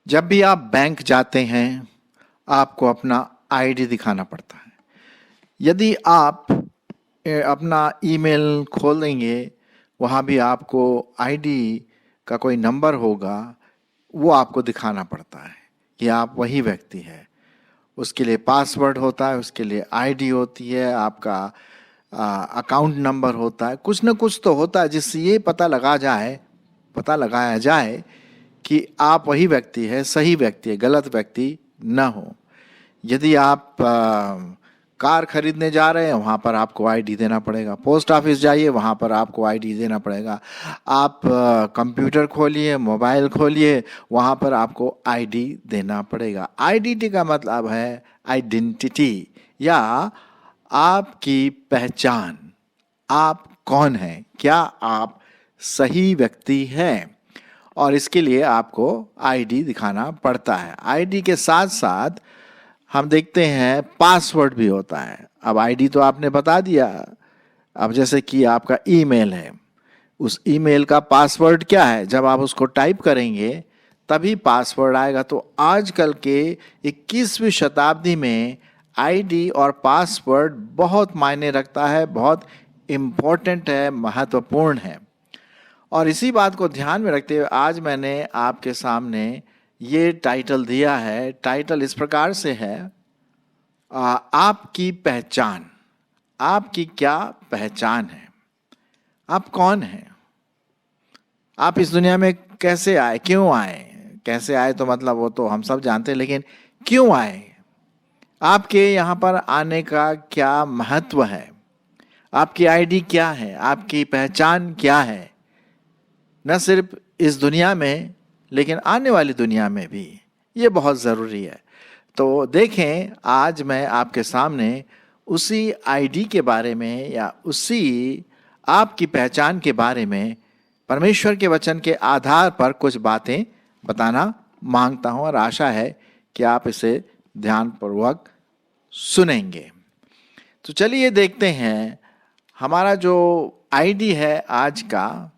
जब भी आप बैंक जाते हैं आपको अपना आईडी दिखाना पड़ता है। यदि आप अपना ईमेल खोलेंगे वहाँ भी आपको आईडी का कोई नंबर होगा, वो आपको दिखाना पड़ता है कि आप वही व्यक्ति हैं। उसके लिए पासवर्ड होता है, उसके लिए आईडी होती है, आपका अकाउंट नंबर होता है, कुछ न कुछ तो होता है जिससे ये पता लगाया जाए कि आप वही व्यक्ति है, सही व्यक्ति है, गलत व्यक्ति न हो। यदि आप कार खरीदने जा रहे हैं वहाँ पर आपको आईडी देना पड़ेगा। पोस्ट ऑफिस जाइए वहाँ पर आपको आईडी देना पड़ेगा। आप कंप्यूटर खोलिए, मोबाइल खोलिए, वहाँ पर आपको आईडी देना पड़ेगा। आईडेंटिटी का मतलब है आइडेंटिटी या आपकी पहचान। आप कौन हैं, क्या आप सही व्यक्ति हैं, और इसके लिए आपको आईडी दिखाना पड़ता है। आईडी के साथ साथ हम देखते हैं पासवर्ड भी होता है। अब आईडी तो आपने बता दिया, अब जैसे कि आपका ईमेल है, उस ईमेल का पासवर्ड क्या है, जब आप उसको टाइप करेंगे तभी पासवर्ड आएगा। तो आजकल के 21वीं शताब्दी में आईडी और पासवर्ड बहुत मायने रखता है, बहुत इम्पोर्टेंट है, महत्वपूर्ण है। और इसी बात को ध्यान में रखते हुए आज मैंने आपके सामने ये टाइटल दिया है। टाइटल इस प्रकार से है, आपकी पहचान। आपकी क्या पहचान है, आप कौन हैं, आप इस दुनिया में कैसे आए, क्यों आए। कैसे आए तो मतलब वो तो हम सब जानते हैं, लेकिन क्यों आए, आपके यहाँ पर आने का क्या महत्व है, आपकी आईडी क्या है, आपकी पहचान क्या है, न सिर्फ इस दुनिया में लेकिन आने वाली दुनिया में भी ये बहुत ज़रूरी है। तो देखें, आज मैं आपके सामने उसी आईडी के बारे में या उसी आपकी पहचान के बारे में परमेश्वर के वचन के आधार पर कुछ बातें बताना मांगता हूं और आशा है कि आप इसे ध्यानपूर्वक सुनेंगे। तो चलिए देखते हैं, हमारा जो आईडी है आज का,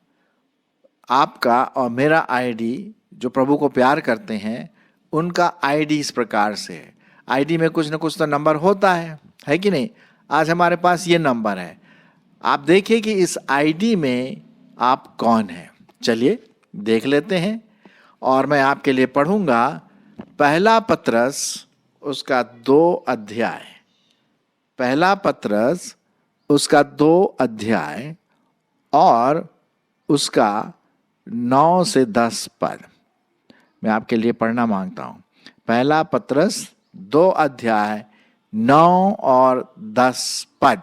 आपका और मेरा आईडी, जो प्रभु को प्यार करते हैं उनका आईडी इस प्रकार से है। आईडी में कुछ ना कुछ तो नंबर होता है कि नहीं। आज हमारे पास ये नंबर है। आप देखिए कि इस आईडी में आप कौन हैं। चलिए देख लेते हैं और मैं आपके लिए पढ़ूंगा पहला पत्रस उसका 2 अध्याय। पहला पत्रस उसका 2 अध्याय और उसका 9 से 10 पद मैं आपके लिए पढ़ना मांगता हूं। पहला पत्रस 2 अध्याय 9 और 10 पद।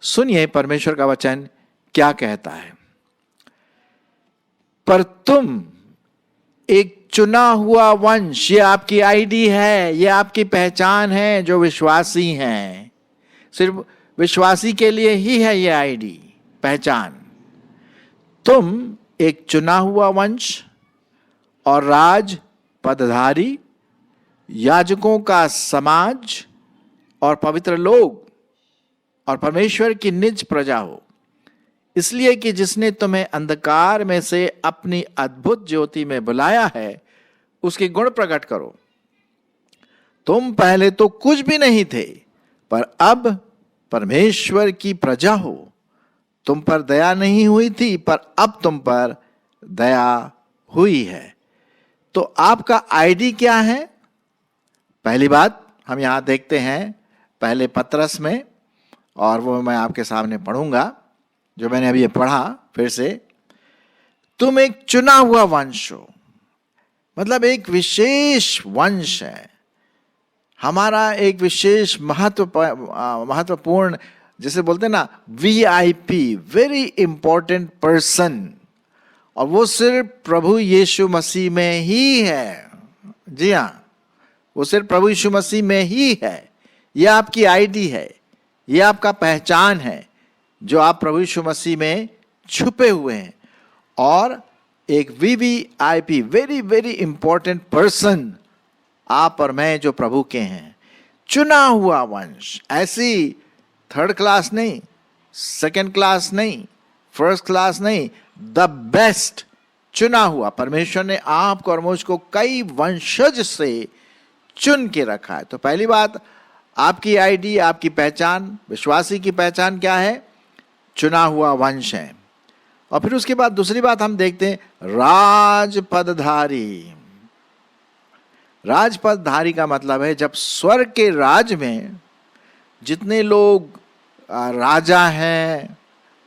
सुनिए परमेश्वर का वचन क्या कहता है। पर तुम एक चुना हुआ वंश, ये आपकी आईडी है, ये आपकी पहचान है, जो विश्वासी हैं। सिर्फ विश्वासी के लिए ही है ये आईडी, पहचान। तुम एक चुना हुआ वंश और राज पदधारी, याजकों का समाज और पवित्र लोग और परमेश्वर की निज प्रजा हो, इसलिए कि जिसने तुम्हें अंधकार में से अपनी अद्भुत ज्योति में बुलाया है उसके गुण प्रकट करो। तुम पहले तो कुछ भी नहीं थे, पर अब परमेश्वर की प्रजा हो। तुम पर दया नहीं हुई थी, पर अब तुम पर दया हुई है। तो आपका आईडी क्या है? पहली बात हम यहां देखते हैं पहले पत्रस में, और वो मैं आपके सामने पढ़ूंगा जो मैंने अभी पढ़ा फिर से। तुम एक चुना हुआ वंश हो, मतलब एक विशेष वंश है हमारा, एक विशेष महत्वपूर्ण, जैसे बोलते हैं ना, वीआईपी, वेरी इंपॉर्टेंट पर्सन, और वो सिर्फ प्रभु यीशु मसीह में ही है। जी हाँ, वो सिर्फ प्रभु यीशु मसीह में ही है। ये आपकी आईडी है, ये आपका पहचान है, जो आप प्रभु यीशु मसीह में छुपे हुए हैं। और एक VVIP, very very important person, आप और मैं जो प्रभु के हैं। चुना हुआ वंश, ऐसी थर्ड क्लास नहीं, सेकंड क्लास नहीं, फर्स्ट क्लास नहीं, द बेस्ट चुना हुआ। परमेश्वर ने आपको और मुझको कई वंशज से चुन के रखा है। तो पहली बात, आपकी आईडी, आपकी पहचान, विश्वासी की पहचान क्या है? चुना हुआ वंश है। और फिर उसके बाद दूसरी बात हम देखते हैं, राजपदधारी। राजपदधारी का मतलब है जब स्वर्ग के राज में जितने लोग राजा हैं,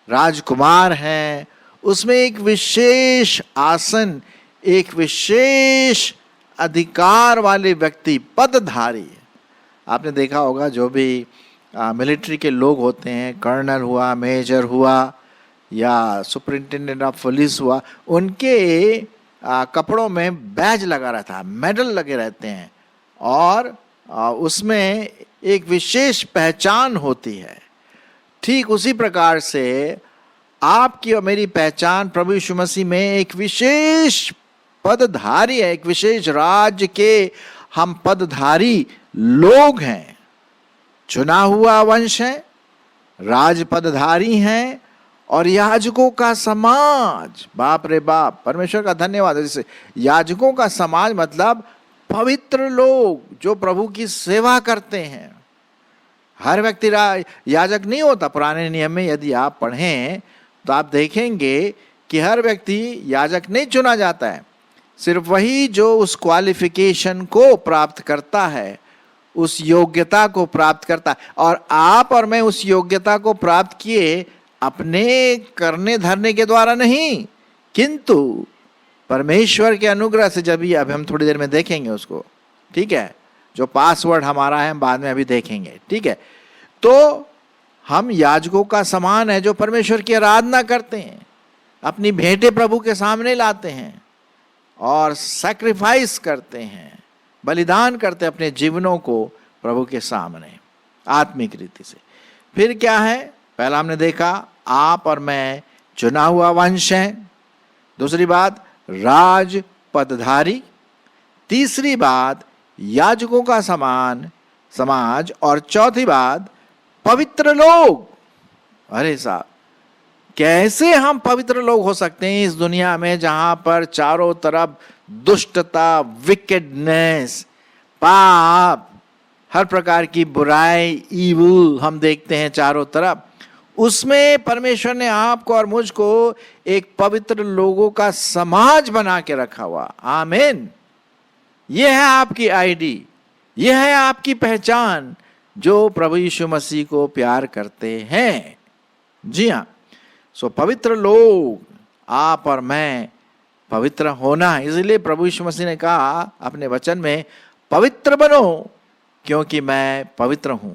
राजकुमार हैं, उसमें एक विशेष आसन, एक विशेष अधिकार वाले व्यक्ति, पदधारी। आपने देखा होगा जो भी मिलिट्री के लोग होते हैं, कर्नल हुआ, मेजर हुआ या सुपरिंटेंडेंट ऑफ पुलिस हुआ, उनके कपड़ों में बैज लगा रहता है, मेडल लगे रहते हैं और उसमें एक विशेष पहचान होती है। ठीक उसी प्रकार से आपकी और मेरी पहचान प्रभु यीशु मसीह में एक विशेष पदधारी है, एक विशेष राज्य के हम पदधारी लोग हैं। चुना हुआ वंश है, राज पदधारी हैं और याजकों का समाज। बाप रे बाप, परमेश्वर का धन्यवाद। जैसे याजकों का समाज मतलब पवित्र लोग जो प्रभु की सेवा करते हैं। हर व्यक्ति याजक नहीं होता। पुराने नियम में यदि आप पढ़ें तो आप देखेंगे कि हर व्यक्ति याजक नहीं चुना जाता है। सिर्फ वही जो उस क्वालिफिकेशन को प्राप्त करता है, उस योग्यता को प्राप्त करता है। और आप और मैं उस योग्यता को प्राप्त किए अपने करने धरने के द्वारा नहीं, किंतु परमेश्वर के अनुग्रह से। जब ये अब हम थोड़ी देर में देखेंगे उसको, ठीक है, जो पासवर्ड हमारा है हम बाद में अभी देखेंगे, ठीक है। तो हम याजकों का समान है जो परमेश्वर की आराधना करते हैं, अपनी भेंटें प्रभु के सामने लाते हैं और सैक्रिफाइस करते हैं, बलिदान करते हैं अपने जीवनों को प्रभु के सामने आत्मिक रीति से। फिर क्या है? पहला हमने देखा आप और मैं चुना हुआ वंश हैं। दूसरी बात, राज पदधारी। तीसरी बात, याजकों का समाज। और चौथी बात, पवित्र लोग। अरे साहब, कैसे हम पवित्र लोग हो सकते हैं इस दुनिया में जहां पर चारों तरफ दुष्टता, विकेडनेस, पाप, हर प्रकार की बुराई, ईविल हम देखते हैं चारों तरफ। उसमें परमेश्वर ने आपको और मुझको एक पवित्र लोगों का समाज बना के रखा हुआ। आमीन। यह है आपकी आईडी, यह है आपकी पहचान जो प्रभु यीशु मसीह को प्यार करते हैं। जी हाँ, सो पवित्र लोग, आप और मैं पवित्र होना। इसलिए प्रभु यीशु मसीह ने कहा अपने वचन में, पवित्र बनो क्योंकि मैं पवित्र हूं,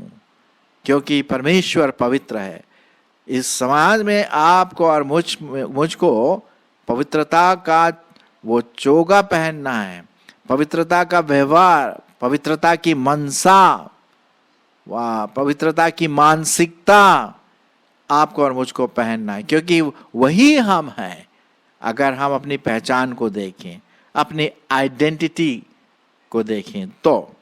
क्योंकि परमेश्वर पवित्र है। इस समाज में आपको और मुझको पवित्रता का वो चोगा पहनना है, पवित्रता का व्यवहार, पवित्रता की मनसा, वाह, पवित्रता की मानसिकता आपको और मुझको पहनना है, क्योंकि वही हम हैं। अगर हम अपनी पहचान को देखें, अपनी आइडेंटिटी को देखें तो।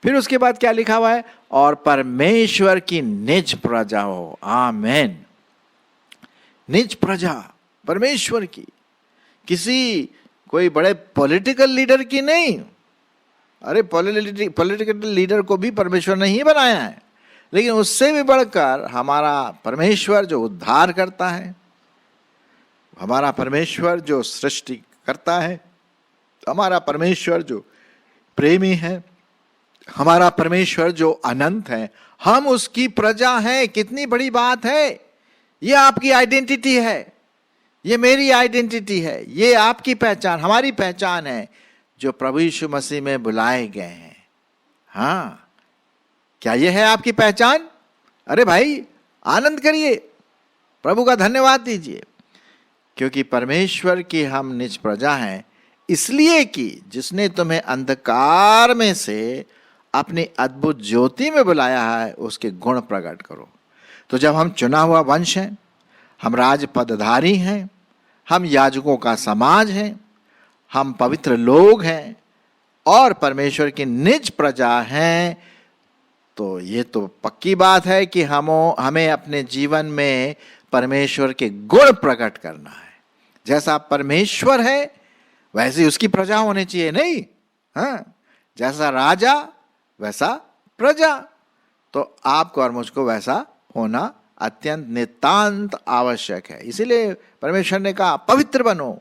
फिर उसके बाद क्या लिखा हुआ है? और परमेश्वर की निज प्रजा हो। आमीन। निज प्रजा परमेश्वर की, किसी कोई बड़े पॉलिटिकल लीडर की नहीं। अरे पॉलिटिकल लीडर को भी परमेश्वर ने ही बनाया है, लेकिन उससे भी बढ़कर हमारा परमेश्वर जो उद्धार करता है, हमारा परमेश्वर जो सृष्टि करता है, हमारा परमेश्वर जो प्रेमी है, हमारा परमेश्वर जो अनंत है, हम उसकी प्रजा हैं। कितनी बड़ी बात है! ये आपकी आइडेंटिटी है, ये मेरी आइडेंटिटी है, ये आपकी पहचान, हमारी पहचान है जो प्रभु यीशु मसीह में बुलाए गए हैं। हाँ, क्या ये है आपकी पहचान? अरे भाई, आनंद करिए, प्रभु का धन्यवाद दीजिए, क्योंकि परमेश्वर की हम निज प्रजा हैं, इसलिए कि जिसने तुम्हें अंधकार में से अपनी अद्भुत ज्योति में बुलाया है, उसके गुण प्रकट करो। तो जब हम चुना हुआ वंश हैं, हम राज पदधारी हैं, हम याजकों का समाज हैं, हम पवित्र लोग हैं और परमेश्वर की निज प्रजा हैं, तो ये तो पक्की बात है कि हमें अपने जीवन में परमेश्वर के गुण प्रकट करना है। जैसा परमेश्वर है वैसे ही उसकी प्रजा होनी चाहिए, नहीं? हाँ, जैसा राजा वैसा प्रजा। तो आपको और मुझको वैसा होना अत्यंत नितांत आवश्यक है। इसीलिए परमेश्वर ने कहा पवित्र बनो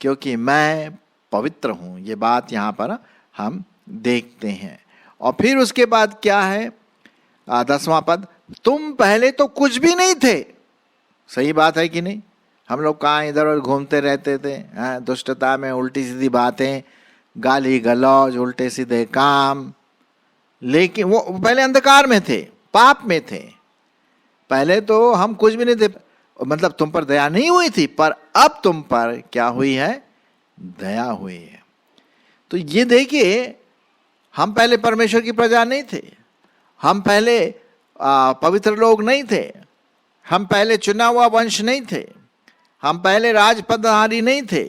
क्योंकि मैं पवित्र हूं। ये बात यहां पर हम देखते हैं। और फिर उसके बाद क्या है, 10वां पद, तुम पहले तो कुछ भी नहीं थे। सही बात है कि नहीं? हम लोग कहाँ इधर उधर घूमते रहते थे, दुष्टता में, उल्टी सीधी बातें, गाली गलौज, उल्टे सीधे काम। लेकिन वो पहले अंधकार में थे, पाप में थे। पहले तो हम कुछ भी नहीं थे, मतलब तुम पर दया नहीं हुई थी, पर अब तुम पर क्या हुई है? दया हुई है। तो ये देखिए, हम पहले परमेश्वर की प्रजा नहीं थे, हम पहले पवित्र लोग नहीं थे, हम पहले चुना हुआ वंश नहीं थे, हम पहले राजपदधारी नहीं थे,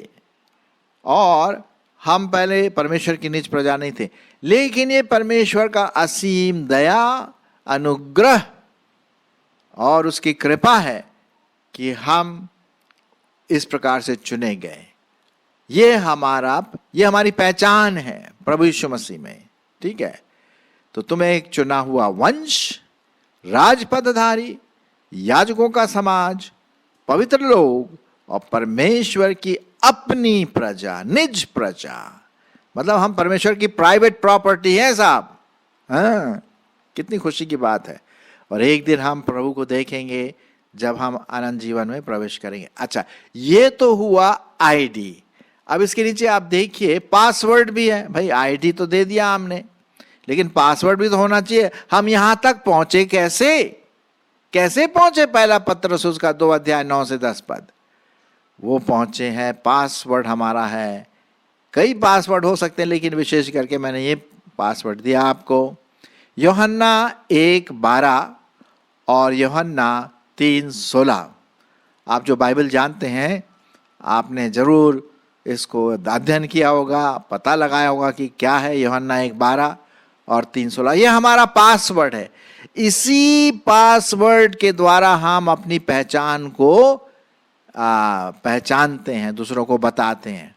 और हम पहले परमेश्वर की निज प्रजा नहीं थे। लेकिन ये परमेश्वर का असीम दया, अनुग्रह और उसकी कृपा है कि हम इस प्रकार से चुने गए। ये हमारी पहचान है प्रभु यीशु मसीह में, ठीक है? तो तुम्हें एक चुना हुआ वंश, राजपदधारी, याजकों का समाज, पवित्र लोग और परमेश्वर की अपनी प्रजा, निज प्रजा। मतलब हम परमेश्वर की प्राइवेट प्रॉपर्टी है साहब। हाँ, कितनी खुशी की बात है। और एक दिन हम प्रभु को देखेंगे जब हम अनंत जीवन में प्रवेश करेंगे। अच्छा, ये तो हुआ आईडी। अब इसके नीचे आप देखिए पासवर्ड भी है। भाई आईडी तो दे दिया हमने, लेकिन पासवर्ड भी तो होना चाहिए। हम यहां तक पहुंचे कैसे पहुंचे? पहला पत्रस उसका 2 अध्याय 9 से 10 पद। वो पहुंचे हैं, पासवर्ड हमारा है। कई पासवर्ड हो सकते हैं, लेकिन विशेष करके मैंने ये पासवर्ड दिया आपको। यूहन्ना 1:12 और यूहन्ना 3:16। आप जो बाइबल जानते हैं, आपने जरूर इसको अध्ययन किया होगा, पता लगाया होगा कि क्या है यूहन्ना 1:12 और 3:16। ये हमारा पासवर्ड है। इसी पासवर्ड के द्वारा हम अपनी पहचान को पहचानते हैं, दूसरों को बताते हैं।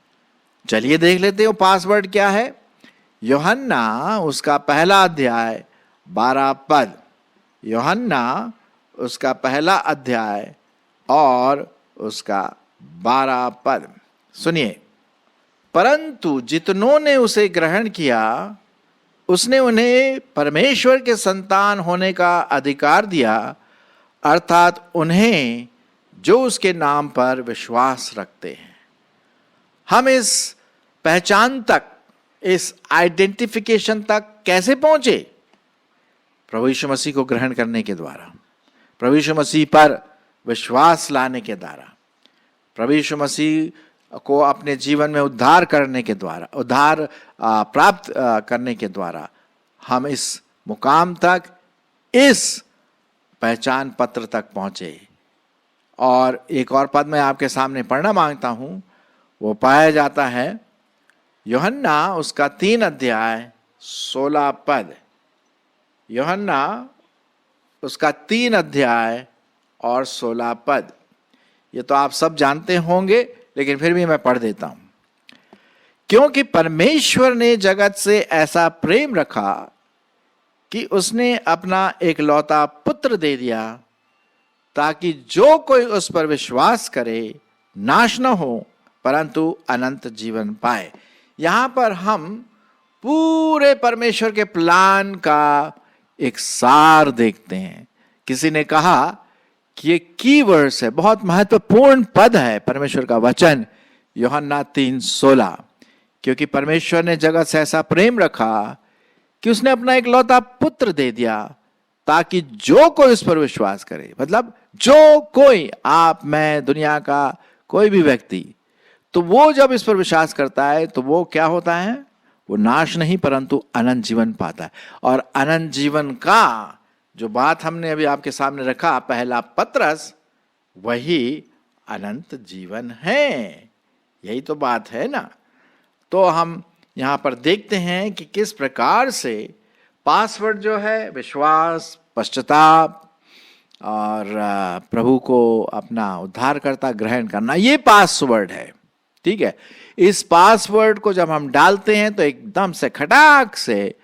चलिए देख लेते हो पासवर्ड क्या है। यूहन्ना उसका पहला अध्याय 12 पद। यूहन्ना उसका पहला अध्याय और उसका 12 पद सुनिए। परंतु जितनों ने उसे ग्रहण किया, उसने उन्हें परमेश्वर के संतान होने का अधिकार दिया, अर्थात उन्हें जो उसके नाम पर विश्वास रखते हैं। हम इस पहचान तक, इस आइडेंटिफिकेशन तक कैसे पहुंचे? प्रभु यीशु मसीह को ग्रहण करने के द्वारा, प्रभु यीशु मसीह पर विश्वास लाने के द्वारा, प्रभु यीशु मसीह को अपने जीवन में उद्धार करने के द्वारा, उद्धार प्राप्त करने के द्वारा हम इस मुकाम तक, इस पहचान पत्र तक पहुंचे। और एक और पद मैं आपके सामने पढ़ना मांगता हूं। वो पाया जाता है यूहन्ना उसका 3 अध्याय 16 पद। यूहन्ना उसका 3 अध्याय और 16 पद। ये तो आप सब जानते होंगे, लेकिन फिर भी मैं पढ़ देता हूं। क्योंकि परमेश्वर ने जगत से ऐसा प्रेम रखा कि उसने अपना एकलौता पुत्र दे दिया, ताकि जो कोई उस पर विश्वास करे नाश न हो, परंतु अनंत जीवन पाए। यहां पर हम पूरे परमेश्वर के प्लान का एक सार देखते हैं। किसी ने कहा कि ये कीवर्ड्स है, बहुत महत्वपूर्ण पद है परमेश्वर का वचन, यूहन्ना 3:16। क्योंकि परमेश्वर ने जगत से ऐसा प्रेम रखा कि उसने अपना एकलौता पुत्र दे दिया, ताकि जो कोई उस पर विश्वास करे, मतलब जो कोई, आप, मैं, दुनिया का कोई भी व्यक्ति, तो वो जब इस पर विश्वास करता है तो वो क्या होता है? वो नाश नहीं परंतु अनंत जीवन पाता है। और अनंत जीवन का जो बात हमने अभी आपके सामने रखा, पहला पत्रस, वही अनंत जीवन है। यही तो बात है ना। तो हम यहां पर देखते हैं कि किस प्रकार से पासवर्ड जो है विश्वास, पश्चाताप, और प्रभु को अपना उद्धारकर्ता ग्रहण करना, ये पासवर्ड है। ठीक है, इस पासवर्ड को जब हम डालते हैं तो एकदम से खटाक से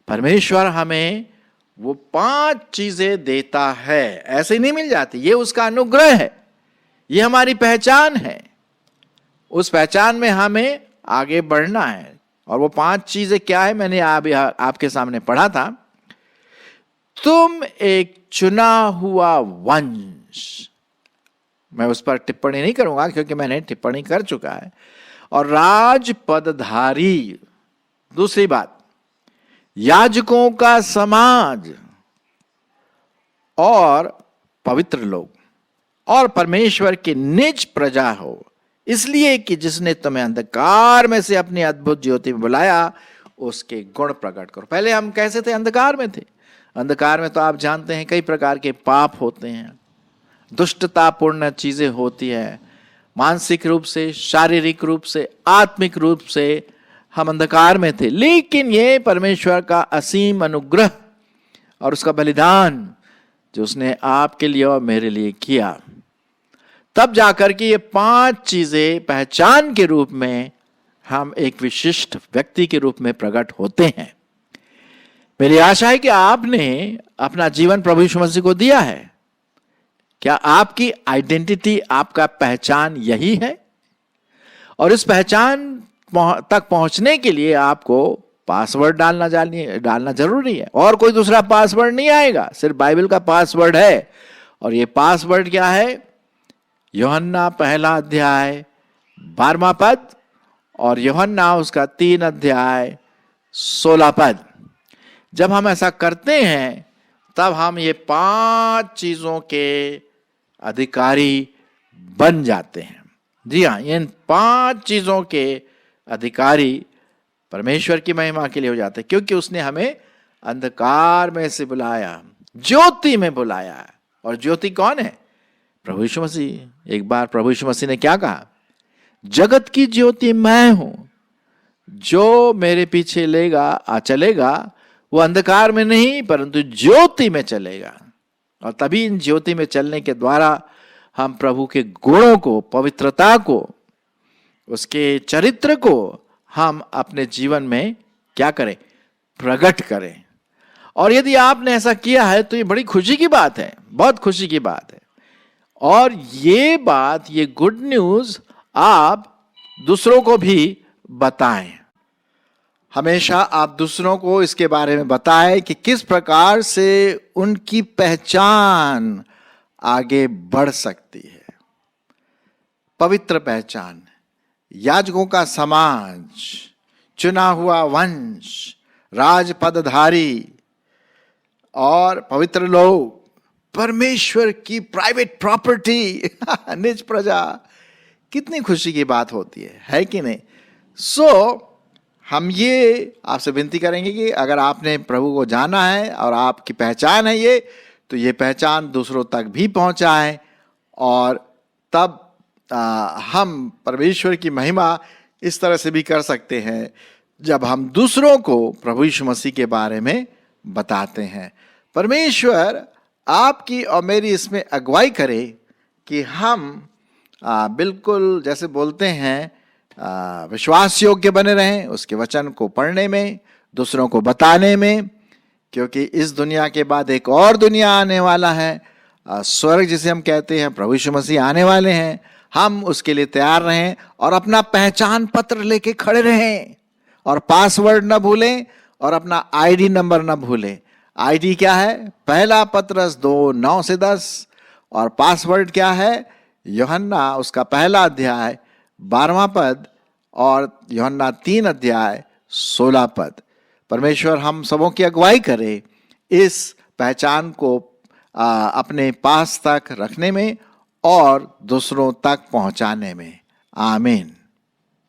परमेश्वर हमें वो 5 चीजें देता है। ऐसे ही नहीं मिल जाती, ये उसका अनुग्रह है, ये हमारी पहचान है। उस पहचान में हमें आगे बढ़ना है। और वो 5 चीजें क्या है, मैंने आपके सामने पढ़ा था। तुम एक चुना हुआ वंश, मैं उस पर टिप्पणी नहीं करूंगा क्योंकि मैंने टिप्पणी कर चुका है। और राज पदधारी, दूसरी बात, याजकों का समाज और पवित्र लोग और परमेश्वर की निज प्रजा हो, इसलिए कि जिसने तुम्हें अंधकार में से अपनी अद्भुत ज्योति में बुलाया, उसके गुण प्रकट करो। पहले हम कैसे थे? अंधकार में थे। अंधकार में तो आप जानते हैं कई प्रकार के पाप होते हैं, दुष्टतापूर्ण चीजें होती है, मानसिक रूप से, शारीरिक रूप से, आत्मिक रूप से हम अंधकार में थे। लेकिन ये परमेश्वर का असीम अनुग्रह और उसका बलिदान जो उसने आपके लिए और मेरे लिए किया, तब जाकर के ये 5 चीजें पहचान के रूप में हम एक विशिष्ट व्यक्ति के रूप में प्रकट होते हैं। मेरी आशा है कि आपने अपना जीवन प्रभु यीशु मसीह को दिया है। क्या आपकी आइडेंटिटी, आपका पहचान यही है? और इस पहचान तक पहुंचने के लिए आपको पासवर्ड डालना जरूरी है। और कोई दूसरा पासवर्ड नहीं आएगा, सिर्फ बाइबल का पासवर्ड है। और ये पासवर्ड क्या है? यूहन्ना 1 अध्याय 12वां पद और यूहन्ना उसका 3 अध्याय 16 पद। जब हम ऐसा करते हैं तब हम ये 5 चीजों के अधिकारी बन जाते हैं। जी हाँ, इन 5 चीजों के अधिकारी परमेश्वर की महिमा के लिए हो जाते हैं, क्योंकि उसने हमें अंधकार में से बुलाया, ज्योति में बुलाया। और ज्योति कौन है? प्रभु यीशु मसीह। एक बार प्रभु यीशु मसीह ने क्या कहा? जगत की ज्योति मैं हूं, जो मेरे पीछे चलेगा वो अंधकार में नहीं परंतु ज्योति में चलेगा। और तभी इन ज्योति में चलने के द्वारा हम प्रभु के गुणों को, पवित्रता को, उसके चरित्र को हम अपने जीवन में क्या करें? प्रकट करें। और यदि आपने ऐसा किया है तो ये बड़ी खुशी की बात है, बहुत खुशी की बात है। और ये बात, ये गुड न्यूज आप दूसरों को भी बताएं। हमेशा आप दूसरों को इसके बारे में बताएं कि किस प्रकार से उनकी पहचान आगे बढ़ सकती है। पवित्र पहचान, याजकों का समाज, चुना हुआ वंश, राज पदधारी और पवित्र लोग, परमेश्वर की प्राइवेट प्रॉपर्टी, निज प्रजा। कितनी खुशी की बात होती है कि नहीं? हम ये आपसे विनती करेंगे कि अगर आपने प्रभु को जाना है और आपकी पहचान है ये, तो ये पहचान दूसरों तक भी पहुंचाएं। और तब हम परमेश्वर की महिमा इस तरह से भी कर सकते हैं जब हम दूसरों को प्रभु यीशु मसीह के बारे में बताते हैं। परमेश्वर आपकी और मेरी इसमें अगुवाई करे कि हम बिल्कुल जैसे बोलते हैं विश्वास योग्य बने रहें उसके वचन को पढ़ने में, दूसरों को बताने में, क्योंकि इस दुनिया के बाद एक और दुनिया आने वाला है, स्वर्ग जिसे हम कहते हैं, प्रभु यीशु मसीह आने वाले हैं। हम उसके लिए तैयार रहें और अपना पहचान पत्र लेके खड़े रहें और पासवर्ड न भूलें और अपना आईडी नंबर न भूलें। आईडी क्या है? 1 पत्रस 2:9-10 और पासवर्ड क्या है? यूहन्ना उसका 1 अध्याय 12वां पद और यूहन्ना 3 अध्याय 16 पद। परमेश्वर हम सबों की अगुवाई करे इस पहचान को अपने पास तक रखने में और दूसरों तक पहुंचाने में। आमीन।